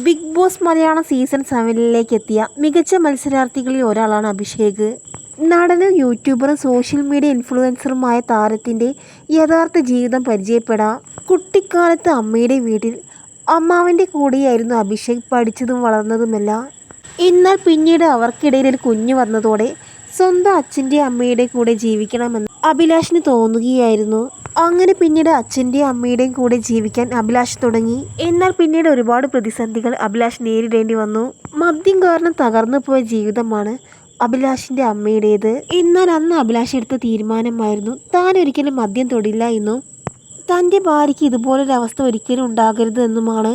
Big boss Malayalam season 7-ലേക്ക് എത്തിയ മികച്ച മത്സരാർത്ഥികളിൽ ഒരാളാണ് അഭിഷേക്. നടനും യൂട്യൂബറും സോഷ്യൽ മീഡിയ ഇൻഫ്ലുവൻസറുമായ താരത്തിൻ്റെ യഥാർത്ഥ ജീവിതം പരിചയപ്പെടാം. കുട്ടിക്കാലത്ത് അമ്മയുടെ വീട്ടിൽ അമ്മാവൻ്റെ കൂടെയായിരുന്നു അഭിഷേക് പഠിച്ചതും വളർന്നതുമെല്ലാം. എന്നാൽ പിന്നീട് അവർക്കിടയിൽ ഒരു കുഞ്ഞ് വന്നതോടെ സ്വന്തം അച്ഛൻ്റെ അമ്മയുടെ കൂടെ ജീവിക്കണമെന്ന് അഭിലാഷിന് തോന്നുകയായിരുന്നു. അങ്ങനെ പിന്നീട് അച്ഛൻ്റെയും അമ്മയുടെയും കൂടെ ജീവിക്കാൻ അഭിലാഷ് തുടങ്ങി. എന്നാൽ പിന്നീട് ഒരുപാട് പ്രതിസന്ധികൾ അഭിലാഷ് നേരിടേണ്ടി വന്നു. മദ്യം കാരണം തകർന്നു പോയ ജീവിതമാണ് അഭിലാഷിൻ്റെ അമ്മയുടേത്. എന്നാൽ അന്ന് അഭിലാഷ് എടുത്ത തീരുമാനമായിരുന്നു താൻ ഒരിക്കലും മദ്യം തൊടില്ല എന്നും തൻ്റെ ഭാര്യയ്ക്ക് ഇതുപോലൊരവസ്ഥ ഒരിക്കലും ഉണ്ടാകരുത് എന്നുമാണ്.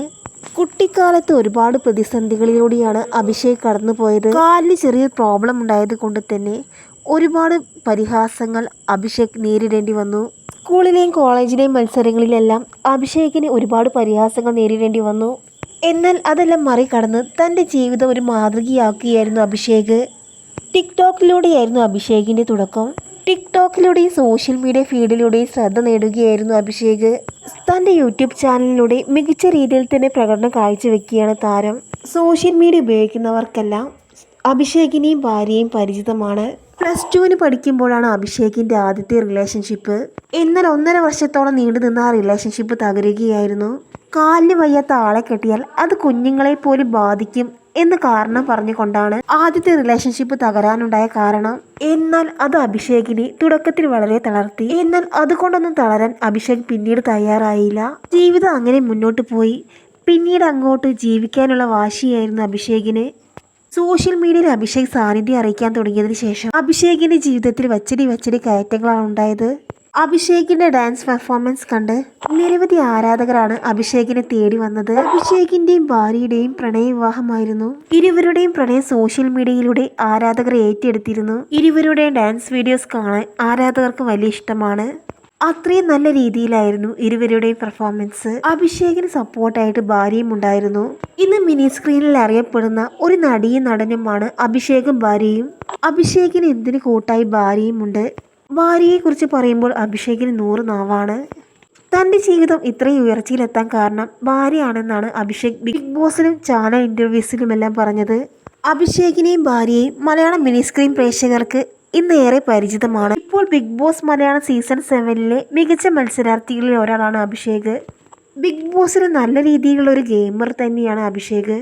കുട്ടിക്കാലത്ത് ഒരുപാട് പ്രതിസന്ധികളിലൂടെയാണ് അഭിഷേക് കടന്നു പോയത്. കാലിന് ചെറിയൊരു പ്രോബ്ലം ഉണ്ടായത് കൊണ്ട് തന്നെ ഒരുപാട് പരിഹാസങ്ങൾ അഭിഷേക് നേരിടേണ്ടി വന്നു. സ്കൂളിലെയും കോളേജിലെയും മത്സരങ്ങളിലെല്ലാം അഭിഷേകിന് ഒരുപാട് പരിഹാസങ്ങൾ നേരിടേണ്ടി വന്നു. എന്നാൽ അതെല്ലാം മറികടന്ന് തൻ്റെ ജീവിതം ഒരു മാതൃകയാക്കുകയായിരുന്നു അഭിഷേക്. ടിക്ടോക്കിലൂടെയായിരുന്നു അഭിഷേകിൻ്റെ തുടക്കം. ടിക്ടോക്കിലൂടെയും സോഷ്യൽ മീഡിയ ഫീഡിലൂടെയും ശ്രദ്ധ നേടുകയായിരുന്നു അഭിഷേക്. തൻ്റെ യൂട്യൂബ് ചാനലിലൂടെ മികച്ച രീതിയിൽ തന്നെ പ്രകടനം കാഴ്ചവെക്കുകയാണ് താരം. സോഷ്യൽ മീഡിയ ഉപയോഗിക്കുന്നവർക്കെല്ലാം അഭിഷേകിനെയും ഭാര്യയും പരിചിതമാണ്. +2 പഠിക്കുമ്പോഴാണ് അഭിഷേകിൻ്റെ ആദ്യത്തെ റിലേഷൻഷിപ്പ്. എന്നാൽ 1.5 വർഷത്തോളം നീണ്ടുനിന്ന ആ റിലേഷൻഷിപ്പ് തകരുകയായിരുന്നു. കാലിന് വയ്യാത്ത ആളെ കെട്ടിയാൽ അത് കുഞ്ഞുങ്ങളെ പോലും ബാധിക്കും എന്ന് കാരണം പറഞ്ഞുകൊണ്ടാണ് ആദ്യത്തെ റിലേഷൻഷിപ്പ് തകരാനുണ്ടായ കാരണം. എന്നാൽ അത് അഭിഷേകിനെ തുടക്കത്തിൽ വളരെ തളർത്തി. എന്നാൽ അതുകൊണ്ടൊന്നും തളരാൻ അഭിഷേക് പിന്നീട് തയ്യാറായില്ല. ജീവിതം അങ്ങനെ മുന്നോട്ട് പോയി. പിന്നീട് അങ്ങോട്ട് ജീവിക്കാനുള്ള വാശിയായിരുന്നു അഭിഷേകിന്. സോഷ്യൽ മീഡിയയിൽ അഭിഷേക് സാന്നിധ്യം അറിയിക്കാൻ തുടങ്ങിയതിന് ശേഷം അഭിഷേകിൻ്റെ ജീവിതത്തിൽ വച്ചടി കയറ്റങ്ങളാണ് ഉണ്ടായത്. അഭിഷേകിൻ്റെ ഡാൻസ് പെർഫോമൻസ് കണ്ട് നിരവധി ആരാധകരാണ് അഭിഷേകിനെ തേടി വന്നത്. അഭിഷേകിൻ്റെയും ഭാര്യയുടെയും പ്രണയവിവാഹമായിരുന്നു. ഇരുവരുടെയും പ്രണയം സോഷ്യൽ മീഡിയയിലൂടെ ആരാധകർ ഏറ്റെടുത്തിരുന്നു. ഇരുവരുടെയും ഡാൻസ് വീഡിയോസ് കാണാൻ ആരാധകർക്ക് വലിയ ഇഷ്ടമാണ്. അത്രയും നല്ല രീതിയിലായിരുന്നു ഇരുവരുടെയും പെർഫോമൻസ്. അഭിഷേകിന് സപ്പോർട്ടായിട്ട് ഭാര്യയും ഉണ്ടായിരുന്നു. ഇന്ന് മിനി സ്ക്രീനിൽ അറിയപ്പെടുന്ന ഒരു നടിയും നടനുമാണ് അഭിഷേകും ഭാര്യയും. അഭിഷേകിന് എന്തിനു കൂട്ടായി ഭാര്യയും ഉണ്ട്. ഭാര്യയെക്കുറിച്ച് പറയുമ്പോൾ അഭിഷേകിന് 100 നാവാണ്. തൻ്റെ ജീവിതം ഇത്രയും ഉയർച്ചയിലെത്താൻ കാരണം ഭാര്യയാണെന്നാണ് അഭിഷേക് ബിഗ് ബോസിലും ചാനൽ ഇൻ്റർവ്യൂസിലുമെല്ലാം പറഞ്ഞത്. അഭിഷേകിനെയും ഭാര്യയെയും മലയാളം മിനി സ്ക്രീൻ പ്രേക്ഷകർക്ക് ഇന്ന് ഏറെ പരിചിതമാണ്. ഇപ്പോൾ ബിഗ് ബോസ് മലയാളം സീസൺ 7-ലെ മികച്ച മത്സരാർത്ഥികളിൽ ഒരാളാണ് അഭിഷേക്. ബിഗ് ബോസിൽ നല്ല രീതിയിലുള്ള ഒരു ഗെയിമർ തന്നെയാണ് അഭിഷേക്.